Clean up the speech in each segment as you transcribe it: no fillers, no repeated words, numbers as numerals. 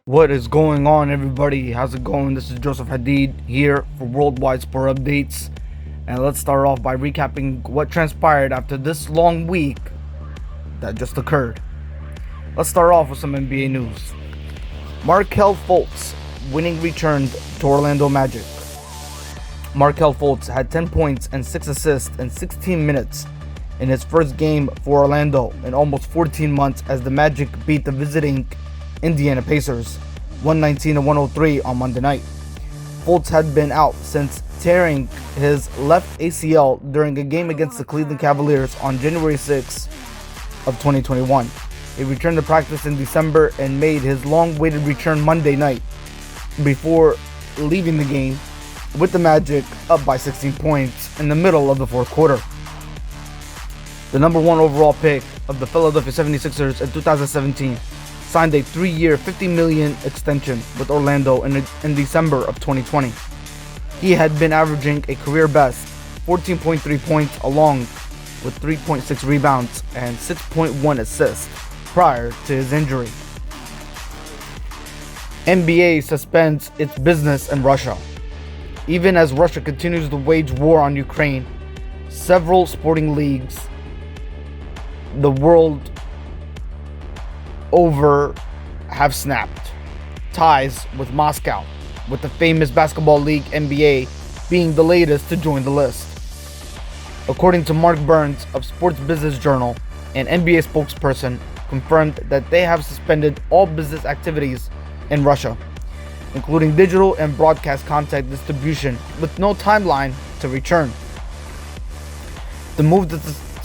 What is going on, everybody? How's it going? This is Joseph Hadid here for Worldwide Sport Updates. And let's start off by recapping what transpired after this long week that just occurred. Let's start off with some NBA news. Markelle Fultz winning returned to Orlando Magic. Markelle Fultz had 10 points and 6 assists in 16 minutes in his first game for Orlando in almost 14 months as the Magic beat the visiting Indiana Pacers 119-103 on Monday night. Fultz had been out since tearing his left ACL during a game against the Cleveland Cavaliers on January 6 of 2021. He returned to practice in December and made his long-awaited return Monday night before leaving the game with the Magic up by 16 points in the middle of the fourth quarter. The number one overall pick of the Philadelphia 76ers in 2017 signed a 3-year, $50 million extension with Orlando in December of 2020. He had been averaging a career best 14.3 points along with 3.6 rebounds and 6.1 assists prior to his injury. NBA suspends its business in Russia. Even as Russia continues to wage war on Ukraine, several sporting leagues the world over have snapped ties with Moscow, with the famous basketball league NBA being the latest to join the list. According to Mark Burns of Sports Business Journal, an NBA spokesperson confirmed that they have suspended all business activities in Russia, including digital and broadcast content distribution, with no timeline to return. The move to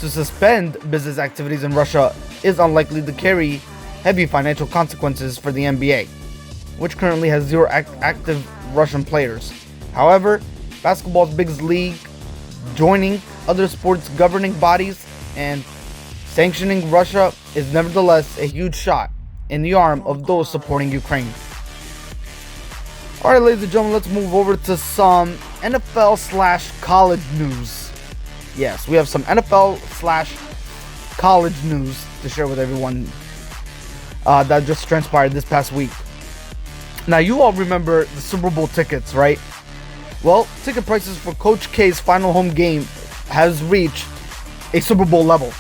suspend business activities in Russia is unlikely to carry heavy financial consequences for the NBA, which currently has zero active Russian players. However, basketball's biggest league joining other sports governing bodies and sanctioning Russia is nevertheless a huge shot in the arm of those supporting Ukraine. Alright, ladies and gentlemen, let's move over to some NFL/college news. Yes, we have some NFL/college news to share with everyone that just transpired this past week. Now, you all remember the Super Bowl tickets, right? Well, ticket prices for Coach K's final home game has reached a Super Bowl level.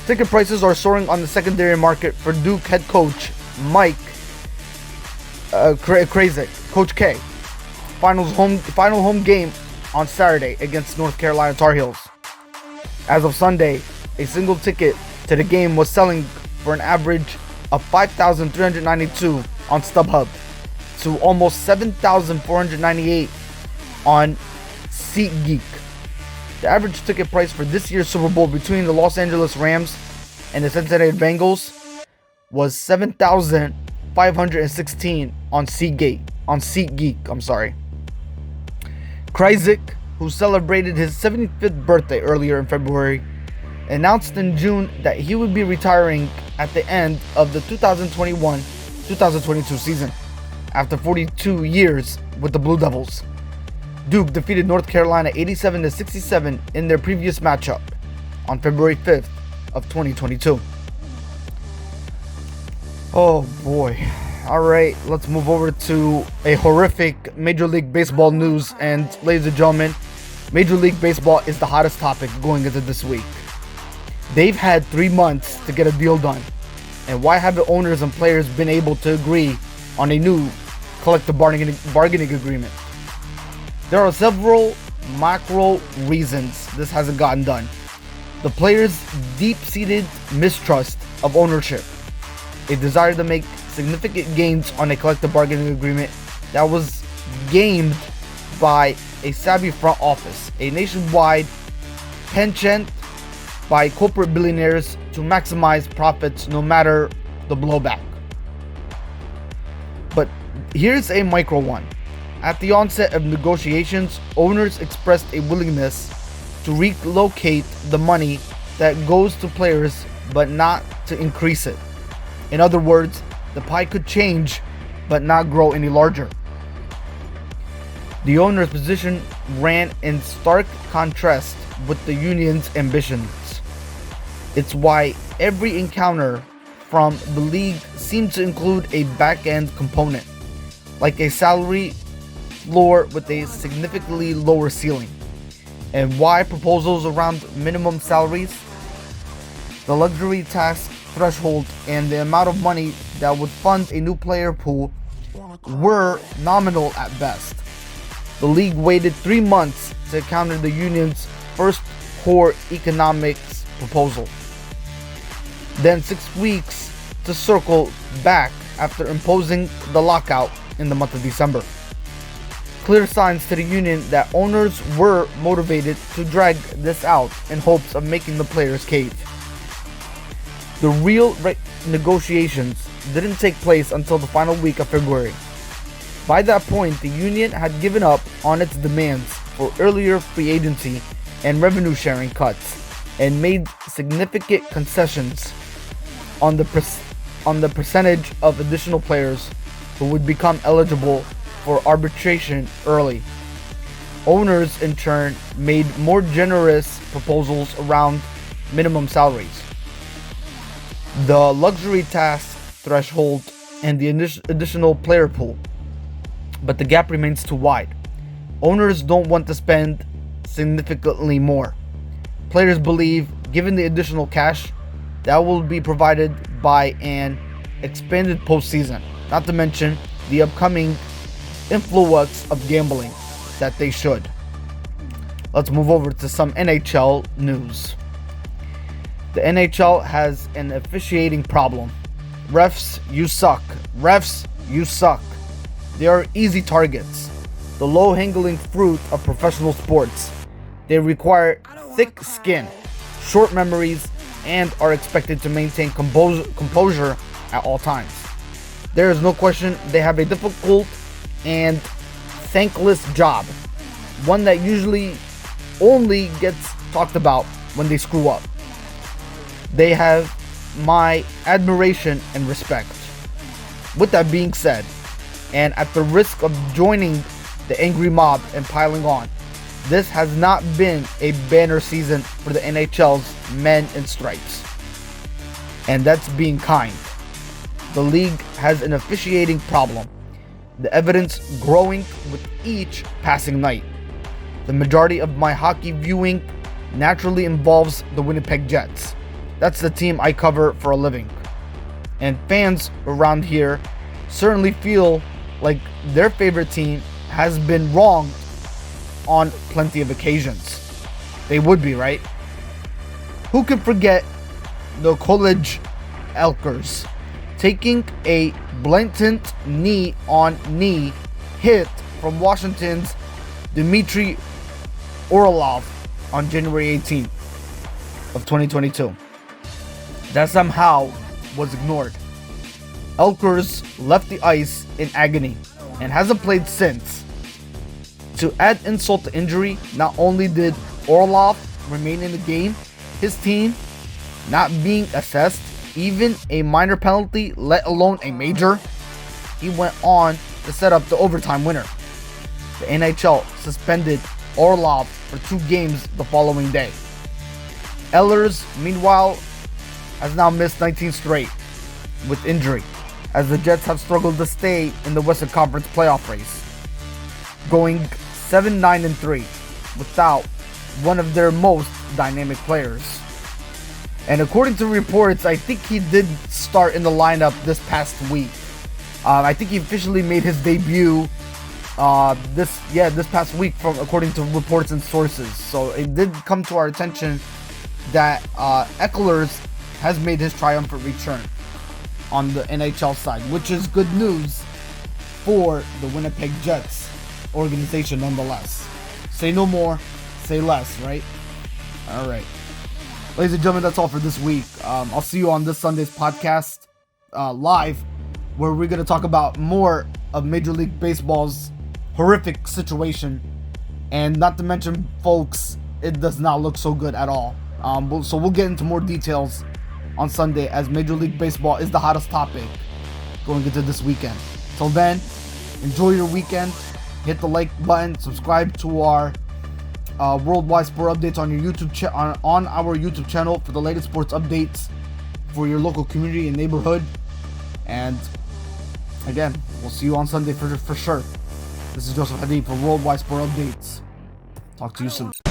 Ticket prices are soaring on the secondary market for Duke head coach Mike Krzyzek, Coach K. Final home game on Saturday against North Carolina Tar Heels. As of Sunday, a single ticket to the game was selling for an average of $5,392 on StubHub to almost $7,498 on SeatGeek. The average ticket price for this year's Super Bowl between the Los Angeles Rams and the Cincinnati Bengals was $7,516 on SeatGeek. Krzyzek, who celebrated his 75th birthday earlier in February, announced in June that he would be retiring at the end of the 2021-2022 season after 42 years with the Blue Devils. Duke defeated North Carolina 87-67 in their previous matchup on February 5th of 2022. Oh boy. Alright, let's move over to a horrific Major League Baseball news. And ladies and gentlemen, Major League Baseball is the hottest topic going into this week. They've had 3 months to get a deal done. And why haven't owners and players been able to agree on a new collective bargaining agreement? There are several macro reasons this hasn't gotten done. The players' deep-seated mistrust of ownership, a desire to make significant gains on a collective bargaining agreement that was gamed by a savvy front office, a nationwide penchant by corporate billionaires to maximize profits no matter the blowback. But here's a micro one. At the onset of negotiations, owners expressed a willingness to relocate the money that goes to players but not to increase it. In other words, the pie could change but not grow any larger. The owner's position ran in stark contrast with the union's ambitions. It's why every encounter from the league seem to include a back-end component, like a salary floor with a significantly lower ceiling. And why proposals around minimum salaries? The luxury tax threshold and the amount of money that would fund a new player pool were nominal at best. The league waited 3 months to counter the union's first core economics proposal, then 6 weeks to circle back after imposing the lockout in the month of December. Clear signs to the union that owners were motivated to drag this out in hopes of making the players cave. The real negotiations didn't take place until the final week of February. By that point, the union had given up on its demands for earlier free agency and revenue sharing cuts and made significant concessions on the percentage of additional players who would become eligible for arbitration early. Owners, in turn, made more generous proposals around minimum salaries, the luxury tax threshold, and the additional player pool. But the gap remains too wide. Owners don't want to spend significantly more. Players believe, given the additional cash that will be provided by an expanded postseason, not to mention the upcoming influx of gambling, that they should. Let's move over to some NHL news. The NHL has an officiating problem. Refs, you suck. Refs, you suck. They are easy targets, the low-hanging fruit of professional sports. They require thick skin, short memories, and are expected to maintain composure at all times. There is no question they have a difficult and thankless job, one that usually only gets talked about when they screw up. They have my admiration and respect. With that being said, and at the risk of joining the angry mob and piling on, this has not been a banner season for the NHL's men in stripes. And that's being kind. The league has an officiating problem, the evidence growing with each passing night. The majority of my hockey viewing naturally involves the Winnipeg Jets. That's the team I cover for a living. And fans around here certainly feel like their favorite team has been wronged on plenty of occasions. They would be, right? Who can forget the college Elkers taking a blatant knee-on-knee hit from Washington's Dmitry Orlov on January 18th of 2022. That somehow was ignored. Elkers left the ice in agony and hasn't played since. To add insult to injury, not only did Orlov remain in the game, his team not being assessed even a minor penalty, let alone a major, he went on to set up the overtime winner. The NHL suspended Orlov for 2 games the following day. Ehlers, meanwhile, has now missed 19 straight with injury, as the Jets have struggled to stay in the Western Conference playoff race, going 7-9-3 without one of their most dynamic players. And according to reports, I think he did start in the lineup this past week. I think he officially made his debut this past week, from according to reports and sources. So it did come to our attention that Ehlers has made his triumphant return on the NHL side, which is good news for the Winnipeg Jets organization nonetheless. Say no more, say less, right? All right. Ladies and gentlemen, that's all for this week. I'll see you on this Sunday's podcast live, where we're going to talk about more of Major League Baseball's horrific situation. And not to mention, folks, it does not look so good at all. So we'll get into more details on Sunday, as Major League Baseball is the hottest topic going into this weekend. Till then, enjoy your weekend. Hit the like button. Subscribe to our Worldwide Sport Updates on your YouTube on our YouTube channel for the latest sports updates for your local community and neighborhood. And again, we'll see you on Sunday for sure. This is Joseph Hadid for Worldwide Sport Updates. Talk to you soon.